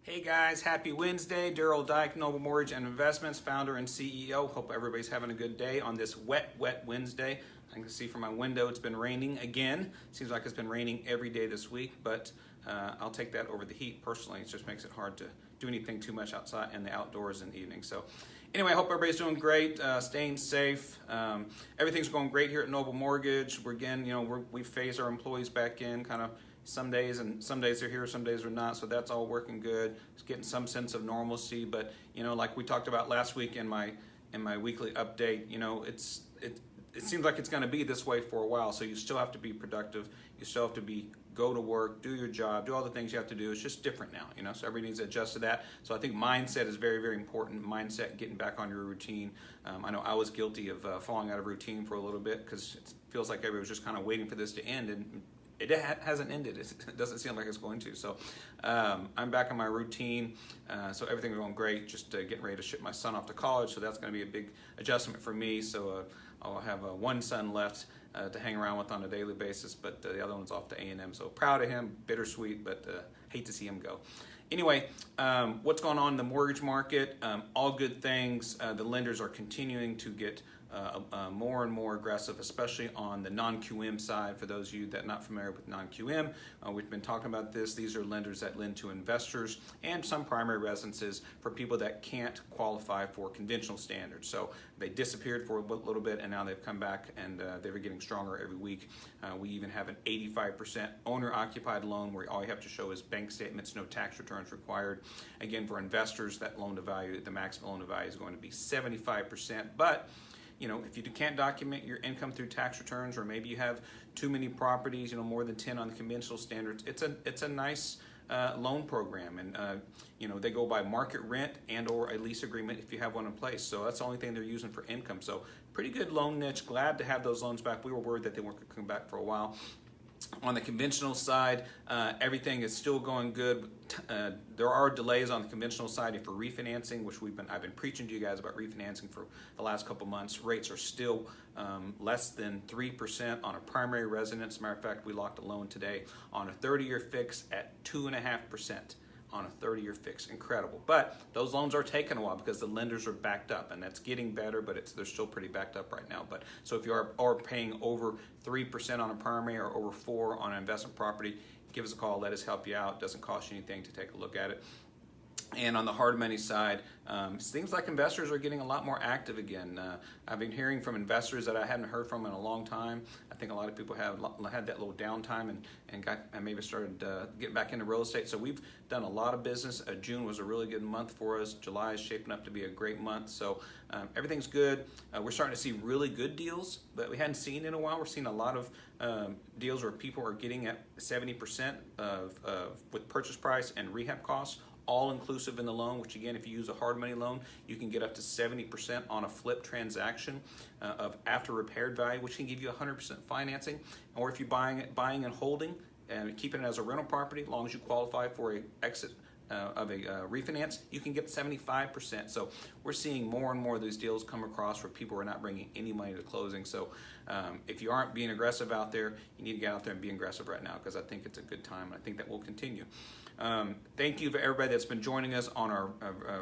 Hey guys, happy Wednesday. Daryl Dyke, Noble Mortgage and Investments, founder and CEO. Hope everybody's having a good day on this wet Wednesday. I can see from my window it's been raining again. Seems like it's been raining every day this week, but I'll take that over the heat personally. It just makes it hard to do anything too much outside in the outdoors in the evening. So anyway, I hope everybody's doing great, staying safe. Everything's going great here at Noble Mortgage. We phase our employees back in kind of some days they're here, some days they're not, so that's all working good. It's getting some sense of normalcy, but like we talked about last week in my weekly update, it seems like it's going to be this way for a while, so you still have to be productive, you still have to go to work, do your job, do all the things you have to do. It's just different now, so everybody needs to adjust to that. So I think mindset is very, very important. Mindset, getting back on your routine. I know I was guilty of falling out of routine for a little bit because it feels like everybody was just kind of waiting for this to end, and it hasn't ended. It doesn't seem like it's going to. So I'm back on my routine. So everything's going great. Just getting ready to ship my son off to college. So that's going to be a big adjustment for me. So I'll have one son left to hang around with on a daily basis, but the other one's off to A&M. So proud of him, bittersweet, but hate to see him go. Anyway, what's going on in the mortgage market? All good things. The lenders are continuing to get more and more aggressive, especially on the non-QM side. For those of you that are not familiar with non-QM, we've been talking about this. These are lenders that lend to investors and some primary residences for people that can't qualify for conventional standards. So they disappeared for a little bit, and now they've come back, and they're getting stronger every week. We even have an 85% owner-occupied loan where all you have to show is bank statements, no tax returns required. Again, for investors, that loan to value, the maximum loan to value is going to be 75%, but if you can't document your income through tax returns, or maybe you have too many properties, more than 10 on the conventional standards, it's a nice loan program, and they go by market rent and or a lease agreement if you have one in place. So that's the only thing they're using for income. So pretty good loan niche. Glad to have those loans back. We were worried that they weren't going to come back for a while. On the conventional side, everything is still going good. There are delays on the conventional side for refinancing, which I've been preaching to you guys about refinancing for the last couple months. Rates are still less than 3% on a primary residence. Matter of fact, we locked a loan today on a 30-year fix at 2.5%. on a 30-year fix. Incredible. But those loans are taking a while because the lenders are backed up, and that's getting better, but they're still pretty backed up right now. But so if you are paying over 3% on a primary or over 4% on an investment property, give us a call. Let us help you out. It doesn't cost you anything to take a look at it. And on the hard money side, it seems like investors are getting a lot more active again. I've been hearing from investors that I hadn't heard from in a long time. I think a lot of people have had that little downtime and maybe started getting back into real estate. So we've done a lot of business. June was a really good month for us. July is shaping up to be a great month. So everything's good. We're starting to see really good deals that we hadn't seen in a while. We're seeing a lot of deals where people are getting at 70% with purchase price and rehab costs, all inclusive in the loan, which again, if you use a hard money loan, you can get up to 70% on a flip transaction of after repaired value, which can give you 100% financing. Or if you're buying and holding and keeping it as a rental property, as long as you qualify for an exit of a refinance, you can get 75%. So we're seeing more and more of these deals come across where people are not bringing any money to closing. So if you aren't being aggressive out there, you need to get out there and be aggressive right now, because I think it's a good time, and I think that will continue. Thank you for everybody that's been joining us on our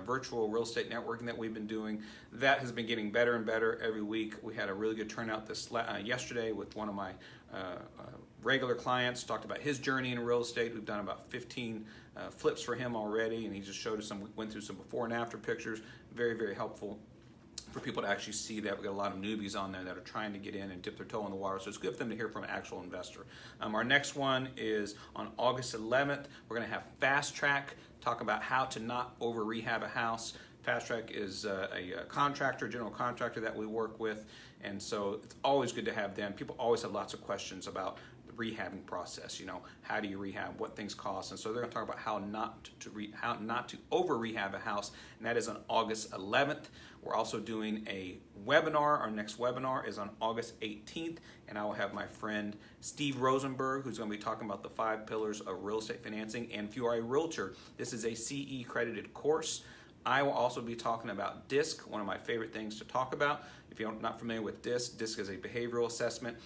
virtual real estate networking that we've been doing. That has been getting better and better every week. We had a really good turnout yesterday with one of my regular clients. Talked about his journey in real estate. We've done about 15 flips for him already, and he just showed us went through some before and after pictures. Very, very helpful for people to actually see that. We've got a lot of newbies on there that are trying to get in and dip their toe in the water, so it's good for them to hear from an actual investor. Our next one is on August 11th. We're going to have Fast Track, talk about how to not over rehab a house. Fast Track is a general contractor that we work with, and so it's always good to have them. People always have lots of questions about the rehabbing process. How do you rehab? What things cost? And so they're going to talk about how not to over rehab a house, and that is on August 11th. We're also doing a webinar. Our next webinar is on August 18th, and I will have my friend Steve Rosenberg, who's going to be talking about the 5 pillars of real estate financing. And if you are a realtor, this is a CE credited course. I will also be talking about DISC, one of my favorite things to talk about. If you're not familiar with DISC, DISC is a behavioral assessment.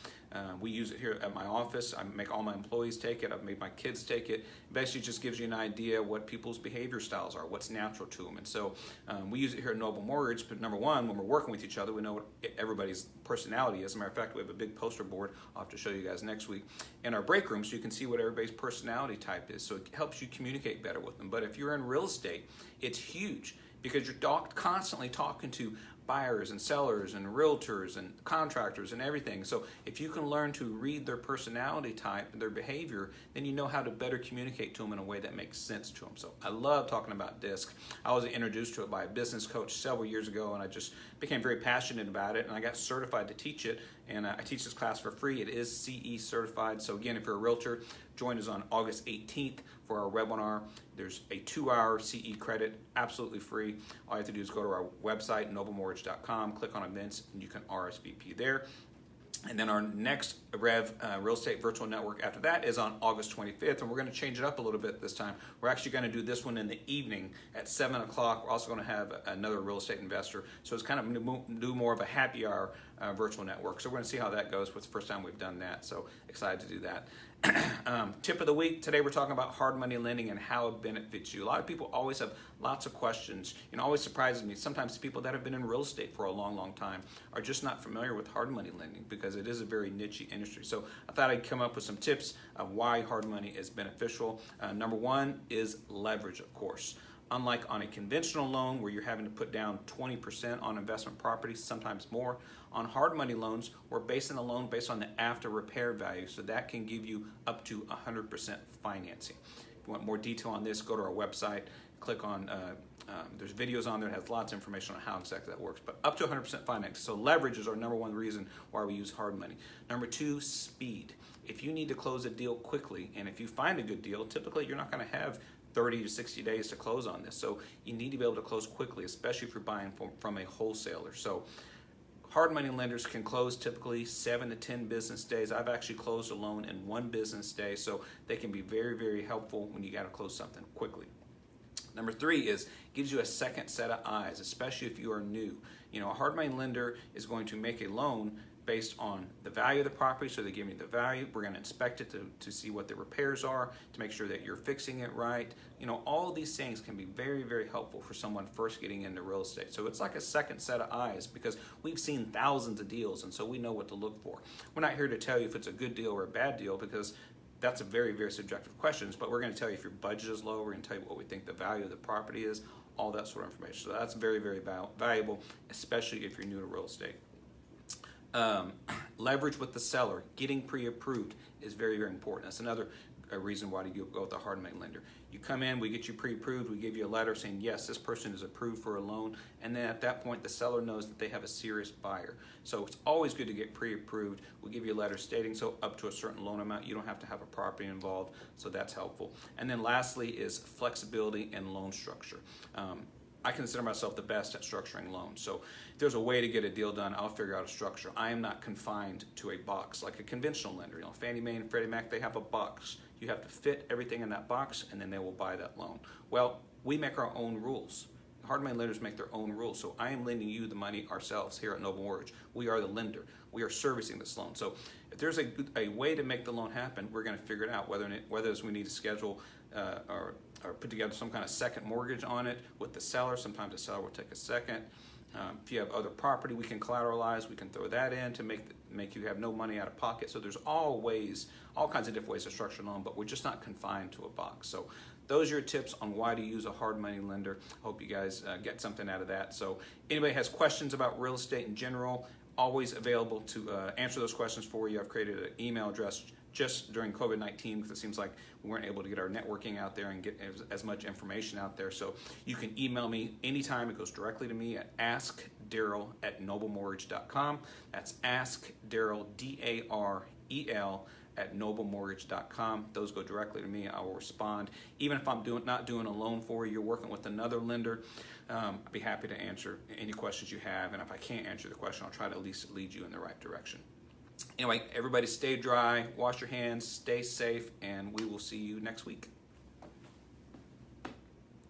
We use it here at my office. I make all my employees take it. I've made my kids take it. It basically just gives you an idea what people's behavior styles are, what's natural to them. And so we use it here at Noble Mortgage. But number one, when we're working with each other, we know what everybody's personality is. As a matter of fact, we have a big poster board I'll have to show you guys next week in our break room, so you can see what everybody's personality type is. So it helps you communicate better with them. But if you're in real estate, it's huge because you're constantly talking to buyers and sellers and realtors and contractors and everything. So if you can learn to read their personality type and their behavior, then you know how to better communicate to them in a way that makes sense to them. So I love talking about DISC. I was introduced to it by a business coach several years ago, and I just became very passionate about it, and I got certified to teach it, and I teach this class for free. It is CE certified. So again, if you're a realtor, join us on August 18th for our webinar. There's a 2-hour CE credit, absolutely free. All you have to do is go to our website, noblemortgage.com, click on events, and you can RSVP there. And then our next Real Estate Virtual Network after that is on August 25th, and we're going to change it up a little bit this time. We're actually going to do this one in the evening at 7 o'clock. We're also going to have another real estate investor. So it's kind of do more of a happy hour virtual network. So we're going to see how that goes. It's the first time we've done that, so excited to do that. Tip of the week, today we're talking about hard money lending and how it benefits you. A lot of people always have lots of questions. Always surprises me. Sometimes people that have been in real estate for a long, long time are just not familiar with hard money lending because it is a very niche industry. So I thought I'd come up with some tips of why hard money is beneficial. Number one is leverage, of course. Unlike on a conventional loan where you're having to put down 20% on investment properties, sometimes more, on hard money loans, we're basing the loan based on the after repair value, so that can give you up to 100% financing. If you want more detail on this, go to our website, click on, there's videos on there that has lots of information on how exactly that works, but up to 100% financing. So leverage is our number one reason why we use hard money. Number two, speed. If you need to close a deal quickly, and if you find a good deal, typically you're not going to have 30 to 60 days to close on this. So you need to be able to close quickly, especially if you're buying from a wholesaler. So hard money lenders can close typically 7 to 10 business days. I've actually closed a loan in 1 business day, so they can be very, very helpful when you got to close something quickly. Number three is gives you a second set of eyes, especially if you are new. A hard money lender is going to make a loan based on the value of the property, so they give you the value. We're going to inspect it to see what the repairs are, to make sure that you're fixing it right. All of these things can be very, very helpful for someone first getting into real estate. So it's like a second set of eyes because we've seen thousands of deals, and so we know what to look for. We're not here to tell you if it's a good deal or a bad deal because that's a very, very subjective question, but we're going to tell you if your budget is low. We're going to tell you what we think the value of the property is, all that sort of information. So that's very, very valuable, especially if you're new to real estate. Leverage with the seller, getting pre-approved is very, very important. That's another reason why you go with a hard money lender. You come in, we get you pre-approved, we give you a letter saying, yes, this person is approved for a loan, and then at that point, the seller knows that they have a serious buyer. So it's always good to get pre-approved. We'll give you a letter stating so up to a certain loan amount. You don't have to have a property involved, so that's helpful. And then lastly is flexibility and loan structure. I consider myself the best at structuring loans. So if there's a way to get a deal done, I'll figure out a structure. I am not confined to a box like a conventional lender. Fannie Mae and Freddie Mac, they have a box. You have to fit everything in that box, and then they will buy that loan. Well, we make our own rules. Hard money lenders make their own rules. So I am lending you the money ourselves here at Noble Mortgage. We are the lender. We are servicing this loan. So if there's a way to make the loan happen, we're going to figure it out, whether we need to schedule or put together some kind of second mortgage on it with the seller. Sometimes the seller will take a second. If you have other property, we can collateralize. We can throw that in to make you have no money out of pocket. So there's all kinds of different ways to structure a loan, but we're just not confined to a box. So those are your tips on why to use a hard money lender. Hope you guys get something out of that. So anybody has questions about real estate in general, always available to answer those questions for you. I've created an email address just during COVID-19 because it seems like we weren't able to get our networking out there and get as much information out there. So you can email me anytime. It goes directly to me at askdarrell@noblemortgage.com. That's askdarrell, D-A-R-E-L, at noblemortgage.com. Those go directly to me. I will respond. Even if I'm not doing a loan for you, you're working with another lender, I'd be happy to answer any questions you have. And if I can't answer the question, I'll try to at least lead you in the right direction. Anyway, everybody stay dry, wash your hands, stay safe, and we will see you next week.